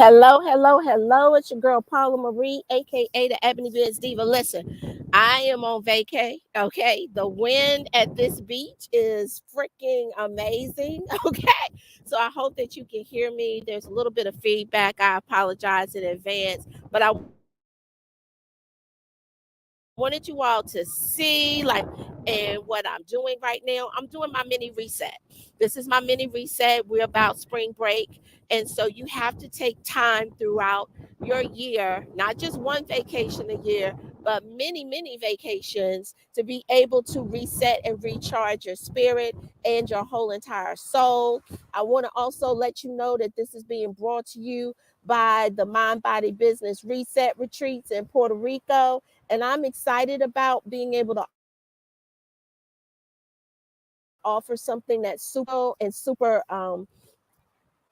Hello, hello, hello. It's your girl Paula Marie, aka the Ebony Biz Diva. Listen, I am on vacay. Okay, the wind at this beach is freaking amazing. Okay, so I hope that you can hear me. There's a little bit of feedback. I apologize in advance, but I wanted you all to see, and what I'm doing right now. I'm doing my mini reset. This is my mini reset. We're about spring break. And so you have to take time throughout your year, not just one vacation a year, but many vacations to be able to reset and recharge your spirit and your whole entire soul. I want to also let you know that this is being brought to you by the Mind Body Business Reset Retreats in Puerto Rico. And I'm excited about being able to offer something that's super and super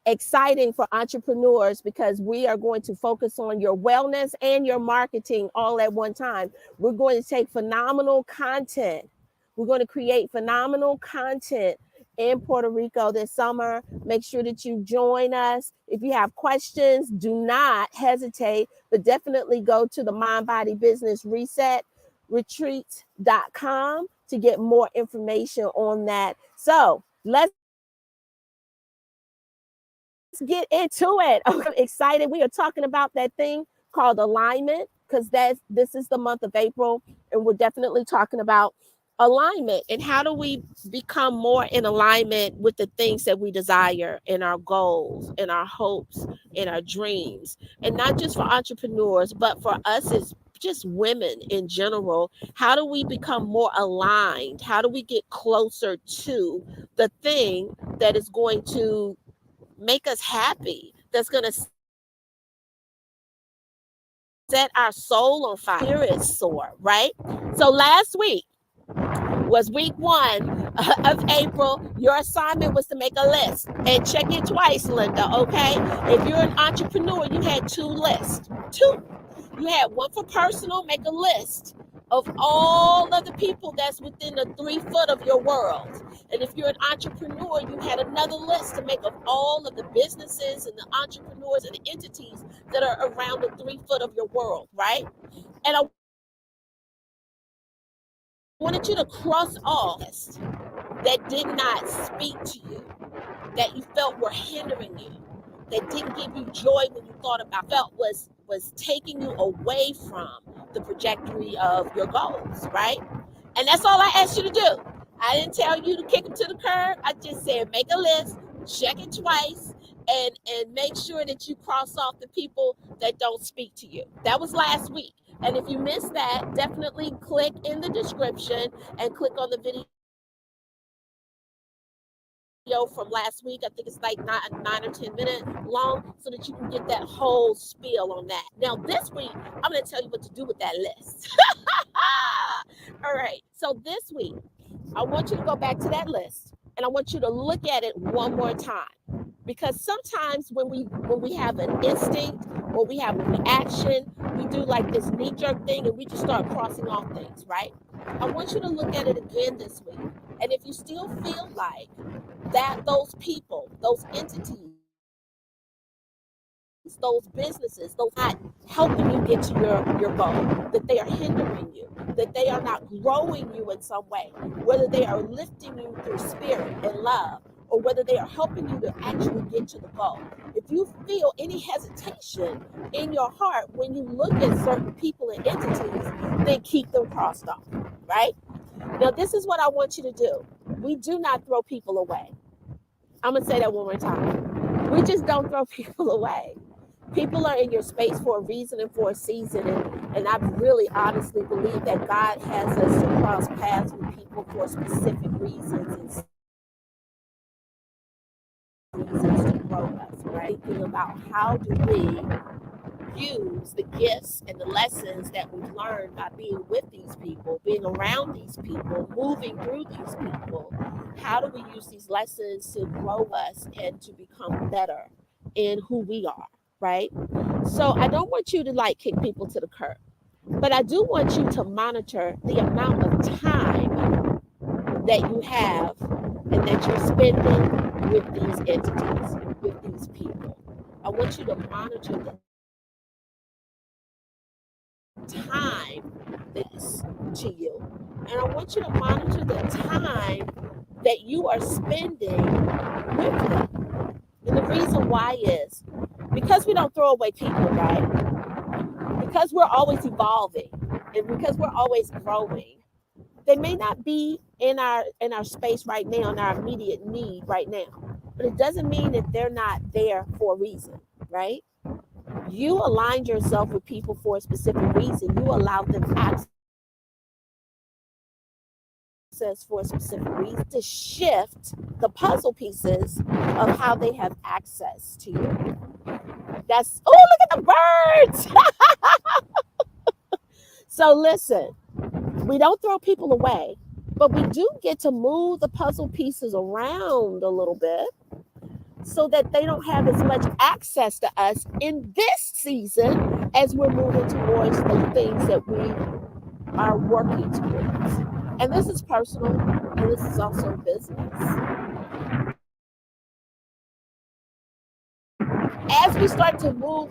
exciting for entrepreneurs because we are going to focus on your wellness and your marketing all at one time. We're going to take phenomenal content. We're going to create phenomenal content in Puerto Rico this summer. Make sure that you join us. If you have questions, do not hesitate, but definitely go to the Mind Body Business Reset retreats.com to get more information on that. So let's get into it. Okay, I'm excited. We are talking about that thing called alignment because this is the month of April, and we're definitely talking about alignment and how do we become more in alignment with the things that we desire in our goals, in our hopes, in our dreams. And not just for entrepreneurs, but for us as just women in general. How do we become more aligned? How do we get closer to the thing that is going to make us happy, that's going to set our soul on fire, that's going to make our spirits soar, right? So last week was week one of April. Your assignment was to make a list and check it twice, Linda, okay? If you're an entrepreneur, you had two lists. Two. You had one for personal, make a list of all of the people that's within the 3 foot of your world. And if you're an entrepreneur, you had another list to make of all of the businesses and the entrepreneurs and the entities that are around the 3 foot of your world, right? And I wanted you to cross off that did not speak to you, that you felt were hindering you, that didn't give you joy when you thought about, felt was taking you away from the trajectory of your goals, right? And that's all I asked you to do. I didn't tell you to kick them to the curb. I just said make a list, check it twice, and make sure that you cross off the people that don't speak to you. That was last week. And if you missed that, definitely click in the description and click on the video from last week. I think it's like 9 or 10 minutes long so that you can get that whole spiel on that. Now, this week, I'm going to tell you what to do with that list. All right. So this week, I want you to go back to that list and I want you to look at it one more time. Because sometimes when we have an instinct, when we have a reaction, we do like this knee-jerk thing and we just start crossing off things, right? I want you to look at it again this week. And if you still feel like that those people, those entities, those businesses, those not helping you get to your goal, that they are hindering you, that they are not growing you in some way, whether they are lifting you through spirit and love, or whether they are helping you to actually get to the goal. If you feel any hesitation in your heart when you look at certain people and entities, then keep them crossed off, right? Now, this is what I want you to do. We do not throw people away. I'm going to say that one more time. We just don't throw people away. People are in your space for a reason and for a season. And I really honestly believe that God has us to cross paths with people for specific reasons and seasons to grow us, right? Thinking about how do we use the gifts and the lessons that we've learned by being with these people, being around these people, moving through these people. How do we use these lessons to grow us and to become better in who we are, right? So I don't want you to like kick people to the curb, but I do want you to monitor the amount of time that you have and that you're spending with these entities, with these people. I want you to monitor the time this to you. And I want you to monitor the time that you are spending with them. And the reason why is because we don't throw away people, right? Because we're always evolving and because we're always growing. They may not be in our space right now, in our immediate need right now. But it doesn't mean that they're not there for a reason, right? You aligned yourself with people for a specific reason. You allowed them access for a specific reason to shift the puzzle pieces of how they have access to you. That's oh, look at the birds. So listen, we don't throw people away, but we do get to move the puzzle pieces around a little bit so that they don't have as much access to us in this season as we're moving towards the things that we are working towards. And this is personal and this is also business. As we start to move,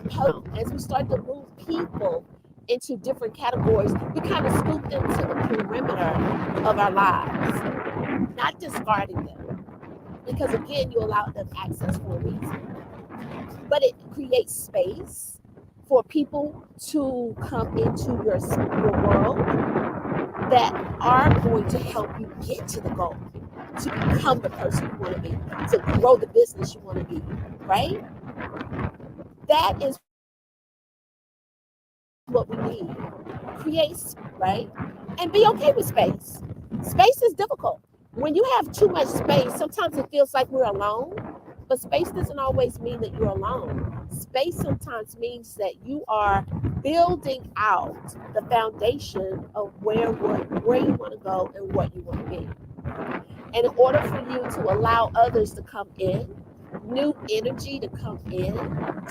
as we start to move people into different categories, we kind of scoop them to the perimeter of our lives, not discarding them. Because again, you allow them access for a reason. But it creates space for people to come into your world that are going to help you get to the goal, to become the person you want to be, to grow the business you want to be, right? That is what we need. Create, right? And be okay with space. Space is difficult. When you have too much space, sometimes it feels like we're alone, but space doesn't always mean that you're alone. Space sometimes means that you are building out the foundation of where you want to go and what you want to be. And in order for you to allow others to come in, new energy to come in,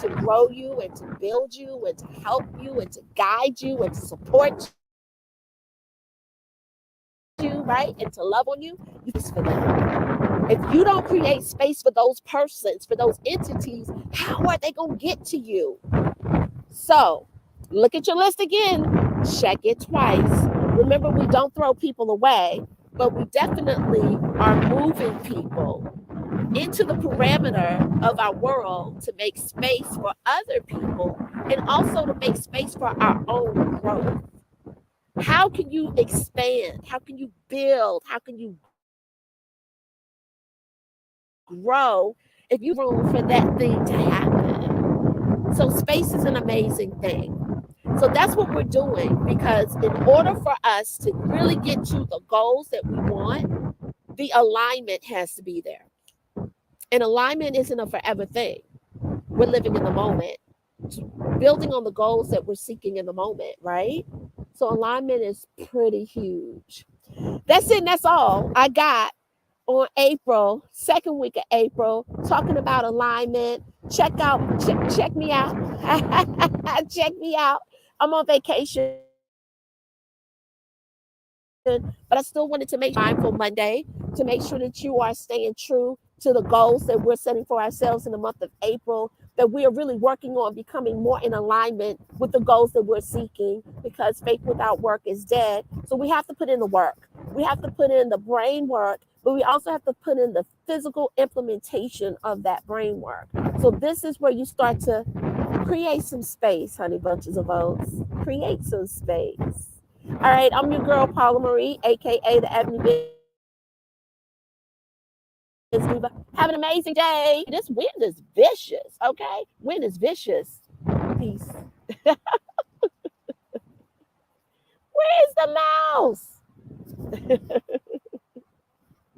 to grow you and to build you and to help you and to guide you and to support you, right? And to love on you, you just for them. If you don't create space for those persons, for those entities, how are they going to get to you? So look at your list again, check it twice. Remember, we don't throw people away, but we definitely are moving people into the parameter of our world to make space for other people and also to make space for our own growth. How can you expand? How can you build? How can you grow if you room for that thing to happen? So space is an amazing thing. So that's what we're doing because in order for us to really get to the goals that we want, the alignment has to be there. And alignment isn't a forever thing. We're living in the moment, building on the goals that we're seeking in the moment, right? So alignment is pretty huge. That's it. That's all I got on April, second week of April, talking about alignment. Check me out. Check me out. I'm on vacation, but I still wanted to make mindful Monday to make sure that you are staying true to the goals that we're setting for ourselves in the month of April, that we are really working on becoming more in alignment with the goals that we're seeking because faith without work is dead. So we have to put in the work. We have to put in the brain work, but we also have to put in the physical implementation of that brain work. So this is where you start to create some space, honey bunches of oats. Create some space. All right, I'm your girl, Paula Marie, aka the Avenue Biz Diva. Have an amazing day. This wind is vicious, okay? Wind is vicious. Peace. Where is the mouse?